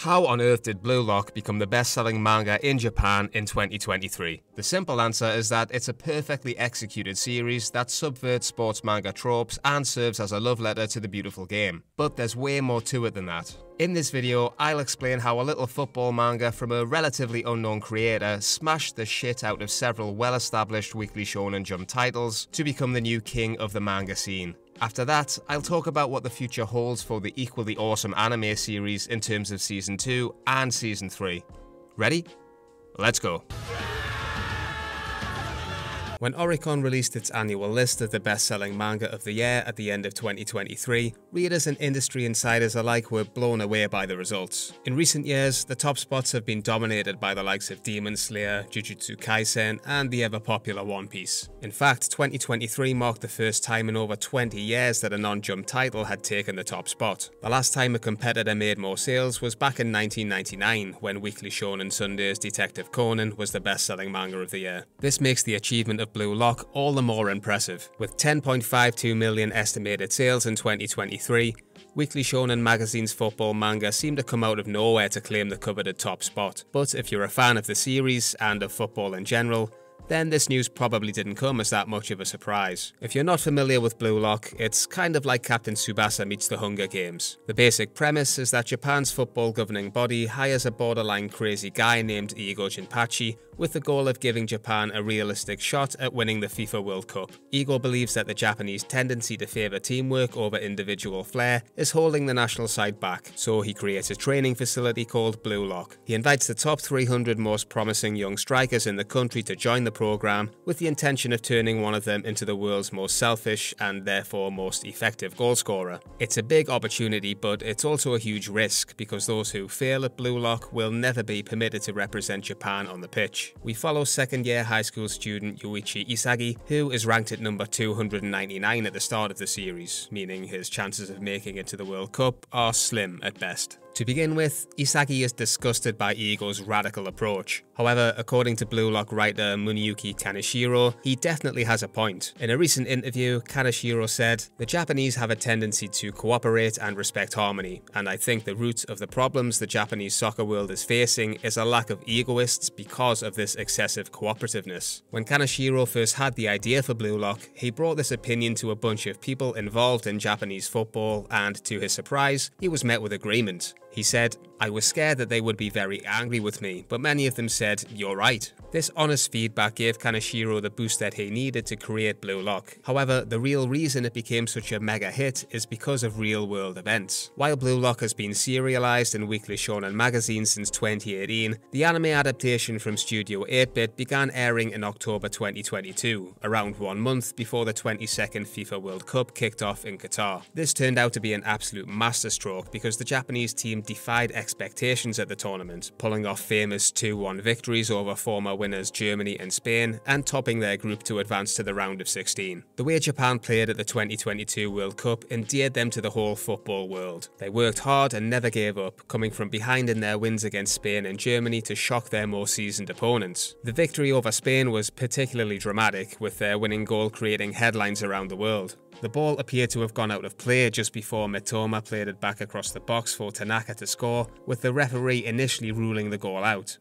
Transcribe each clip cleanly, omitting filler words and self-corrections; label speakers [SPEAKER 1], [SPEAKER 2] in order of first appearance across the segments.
[SPEAKER 1] How on earth did Blue Lock become the best-selling manga in Japan in 2023? The simple answer is that it's a perfectly executed series that subverts sports manga tropes and serves as a love letter to the beautiful game. But there's way more to it than that. In this video, I'll explain how a little football manga from a relatively unknown creator smashed the shit out of several well-established Weekly Shonen Jump titles to become the new king of the manga scene. After that, I'll talk about what the future holds for the equally awesome anime series in terms of Season 2 and Season 3. Ready? Let's go. When Oricon released its annual list of the best-selling manga of the year at the end of 2023, readers and industry insiders alike were blown away by the results. In recent years, the top spots have been dominated by the likes of Demon Slayer, Jujutsu Kaisen, and the ever-popular One Piece. In fact, 2023 marked the first time in over 20 years that a non-Jump title had taken the top spot. The last time a competitor made more sales was back in 1999, when Weekly Shonen Sunday's Detective Conan was the best-selling manga of the year. This makes the achievement of Blue Lock all the more impressive. With 10.52 million estimated sales in 2023, Weekly Shonen Magazine's football manga seemed to come out of nowhere to claim the coveted top spot. But if you're a fan of the series and of football in general, then this news probably didn't come as that much of a surprise. If you're not familiar with Blue Lock, it's kind of like Captain Tsubasa meets the Hunger Games. The basic premise is that Japan's football governing body hires a borderline crazy guy named Igo Jinpachi with the goal of giving Japan a realistic shot at winning the FIFA World Cup. Igo believes that the Japanese tendency to favour teamwork over individual flair is holding the national side back, so he creates a training facility called Blue Lock. He invites the top 300 most promising young strikers in the country to join the program with the intention of turning one of them into the world's most selfish and therefore most effective goalscorer. It's a big opportunity, but it's also a huge risk because those who fail at Blue Lock will never be permitted to represent Japan on the pitch. We follow second-year high school student Yuichi Isagi, who is ranked at number 299 at the start of the series, meaning his chances of making it to the World Cup are slim at best. To begin with, Isagi is disgusted by Igo's radical approach. However, according to Blue Lock writer Muneyuki Kaneshiro, he definitely has a point. In a recent interview, Kaneshiro said, "The Japanese have a tendency to cooperate and respect harmony, and I think the root of the problems the Japanese soccer world is facing is a lack of egoists because of this excessive cooperativeness." When Kaneshiro first had the idea for Blue Lock, he brought this opinion to a bunch of people involved in Japanese football, and to his surprise, he was met with agreement. He said, "I was scared that they would be very angry with me, but many of them said, 'You're right.'" This honest feedback gave Kaneshiro the boost that he needed to create Blue Lock. However, the real reason it became such a mega hit is because of real-world events. While Blue Lock has been serialized in Weekly Shonen Magazine since 2018, the anime adaptation from Studio 8-Bit began airing in October 2022, around 1 month before the 22nd FIFA World Cup kicked off in Qatar. This turned out to be an absolute masterstroke because the Japanese team defied expectations at the tournament, pulling off famous 2-1 victories over former winners Germany and Spain, and topping their group to advance to the round of 16. The way Japan played at the 2022 World Cup endeared them to the whole football world. They worked hard and never gave up, coming from behind in their wins against Spain and Germany to shock their more seasoned opponents. The victory over Spain was particularly dramatic, with their winning goal creating headlines around the world. The ball appeared to have gone out of play just before Mitoma played it back across the box for Tanaka to score, with the referee initially ruling the goal out.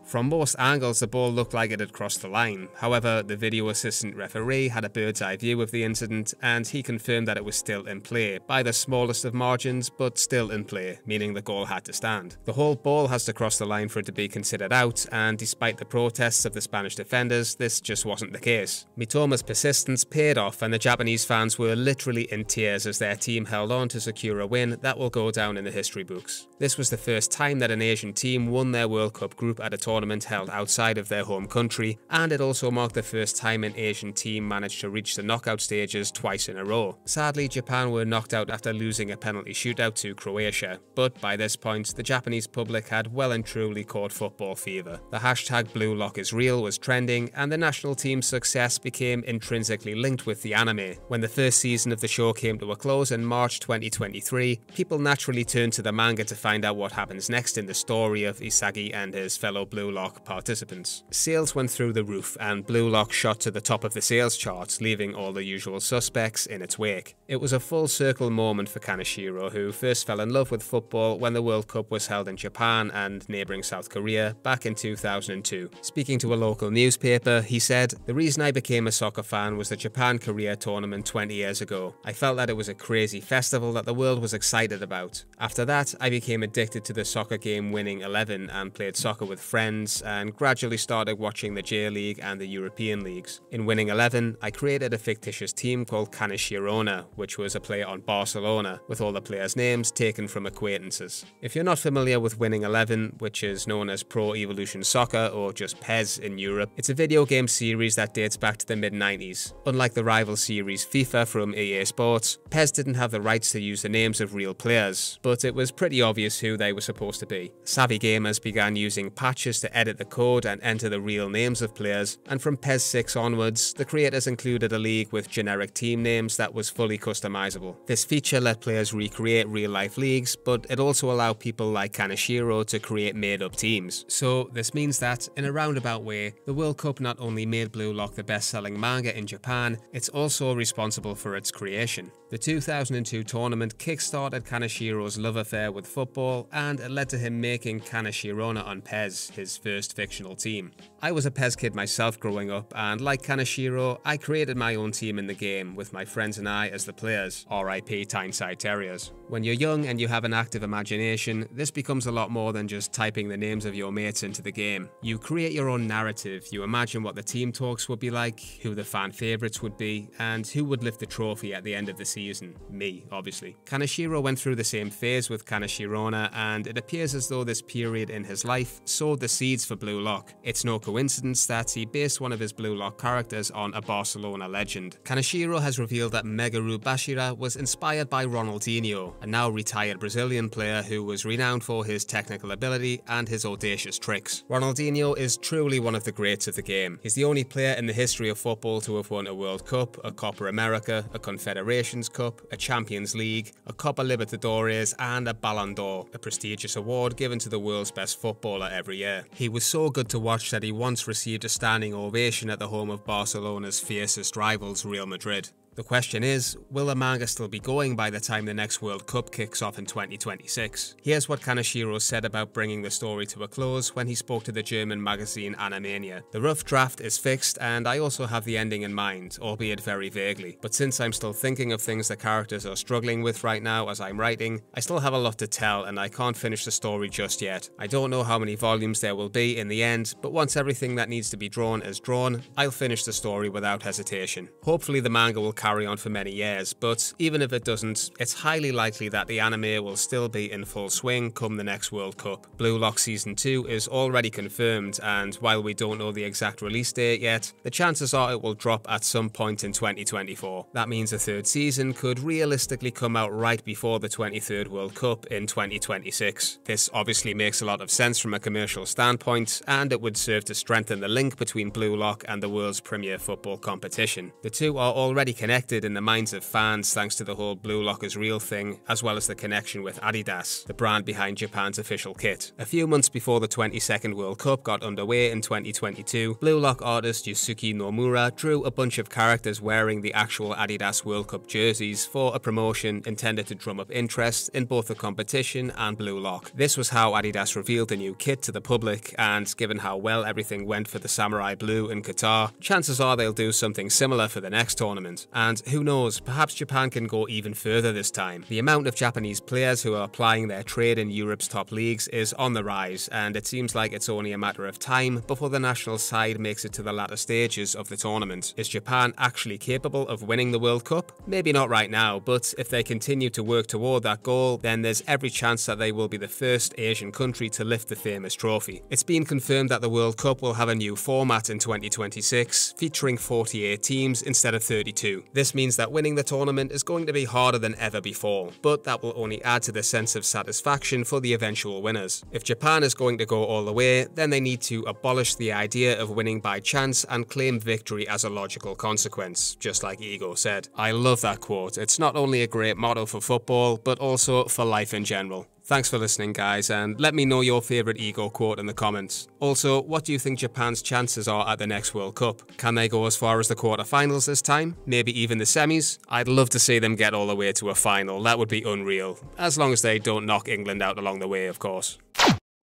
[SPEAKER 1] From most angles, the ball looked like it had crossed the line. However, the video assistant referee had a bird's eye view of the incident, and he confirmed that it was still in play, by the smallest of margins, but still in play, meaning the goal had to stand. The whole ball has to cross the line for it to be considered out, and despite the protests of the Spanish defenders, this just wasn't the case. Mitoma's persistence paid off, and the Japanese fans were literally in tears as their team held on to secure a win that will go down in the history books. This was the first time that an Asian team won their World Cup group at a tournament held outside of their home country, and it also marked the first time an Asian team managed to reach the knockout stages twice in a row. Sadly, Japan were knocked out after losing a penalty shootout to Croatia, but by this point, the Japanese public had well and truly caught football fever. The hashtag Blue Lock is real was trending, and the national team's success became intrinsically linked with the anime. When the first season of the show came to a close in March 2023, people naturally turned to the manga to find out what happens next in the story of Isagi and his fellow Blue Blue Lock participants. Sales went through the roof and Blue Lock shot to the top of the sales charts, leaving all the usual suspects in its wake. It was a full circle moment for Kaneshiro, who first fell in love with football when the World Cup was held in Japan and neighbouring South Korea back in 2002. Speaking to a local newspaper, he said, "The reason I became a soccer fan was the Japan-Korea tournament 20 years ago. I felt that it was a crazy festival that the world was excited about. After that, I became addicted to the soccer game Winning 11 and played soccer with friends and gradually started watching the J-League and the European leagues. In Winning 11, I created a fictitious team called Kaneshirona, which was a play on Barcelona, with all the players' names taken from acquaintances." If you're not familiar with Winning 11, which is known as Pro Evolution Soccer or just PES in Europe, it's a video game series that dates back to the mid-90s. Unlike the rival series FIFA from EA Sports, PES didn't have the rights to use the names of real players, but it was pretty obvious who they were supposed to be. Savvy gamers began using patches to edit the code and enter the real names of players, and from PES 6 onwards, the creators included a league with generic team names that was fully customizable. This feature let players recreate real-life leagues, but it also allowed people like Kaneshiro to create made-up teams. So this means that, in a roundabout way, the World Cup not only made Blue Lock the best-selling manga in Japan, it's also responsible for its creation. The 2002 tournament kick-started Kaneshiro's love affair with football, and it led to him making Kaneshirona on PES, his first fictional team. I was a PES kid myself growing up, and like Kaneshiro, I created my own team in the game, with my friends and I as the players, RIP Tyneside Terriers. When you're young and you have an active imagination, this becomes a lot more than just typing the names of your mates into the game. You create your own narrative, you imagine what the team talks would be like, who the fan favourites would be, and who would lift the trophy at the end of the season. Me, obviously. Kaneshiro went through the same phase with Kaneshirona, and it appears as though this period in his life sowed the seeds for Blue Lock. It's no coincidence that he based one of his Blue Lock characters on a Barcelona legend. Kaneshiro has revealed that Meguru Bashira was inspired by Ronaldinho, a now retired Brazilian player who was renowned for his technical ability and his audacious tricks. Ronaldinho is truly one of the greats of the game. He's the only player in the history of football to have won a World Cup, a Copa America, a Confederations Cup, a Champions League, a Copa Libertadores, and a Ballon d'Or, a prestigious award given to the world's best footballer every year. He was so good to watch that he once received a standing ovation at the home of Barcelona's fiercest rivals, Real Madrid. The question is, will the manga still be going by the time the next World Cup kicks off in 2026? Here's what Kaneshiro said about bringing the story to a close when he spoke to the German magazine Animania. "The rough draft is fixed and I also have the ending in mind, albeit very vaguely. But since I'm still thinking of things the characters are struggling with right now as I'm writing, I still have a lot to tell and I can't finish the story just yet. I don't know how many volumes there will be in the end, but once everything that needs to be drawn is drawn, I'll finish the story without hesitation. Hopefully the manga will carry on for many years, but even if it doesn't, it's highly likely that the anime will still be in full swing come the next World Cup. Blue Lock Season 2 is already confirmed, and while we don't know the exact release date yet, the chances are it will drop at some point in 2024. That means a third season could realistically come out right before the 23rd World Cup in 2026. This obviously makes a lot of sense from a commercial standpoint, and it would serve to strengthen the link between Blue Lock and the world's premier football competition. The two are already connected in the minds of fans thanks to the whole Blue Lock is real thing, as well as the connection with Adidas, the brand behind Japan's official kit. A few months before the 22nd World Cup got underway in 2022, Blue Lock artist Yusuke Nomura drew a bunch of characters wearing the actual Adidas World Cup jerseys for a promotion intended to drum up interest in both the competition and Blue Lock. This was how Adidas revealed the new kit to the public, and given how well everything went for the Samurai Blue in Qatar, chances are they'll do something similar for the next tournament. And who knows, perhaps Japan can go even further this time. The amount of Japanese players who are applying their trade in Europe's top leagues is on the rise, and it seems like it's only a matter of time before the national side makes it to the latter stages of the tournament. Is Japan actually capable of winning the World Cup? Maybe not right now, but if they continue to work toward that goal, then there's every chance that they will be the first Asian country to lift the famous trophy. It's been confirmed that the World Cup will have a new format in 2026, featuring 48 teams instead of 32. This means that winning the tournament is going to be harder than ever before, but that will only add to the sense of satisfaction for the eventual winners. If Japan is going to go all the way, then they need to abolish the idea of winning by chance and claim victory as a logical consequence, just like Ego said. I love that quote. It's not only a great motto for football, but also for life in general. Thanks for listening, guys, and let me know your favourite Ego quote in the comments. Also, what do you think Japan's chances are at the next World Cup? Can they go as far as the quarterfinals this time? Maybe even the semis? I'd love to see them get all the way to a final. That would be unreal. As long as they don't knock England out along the way, of course.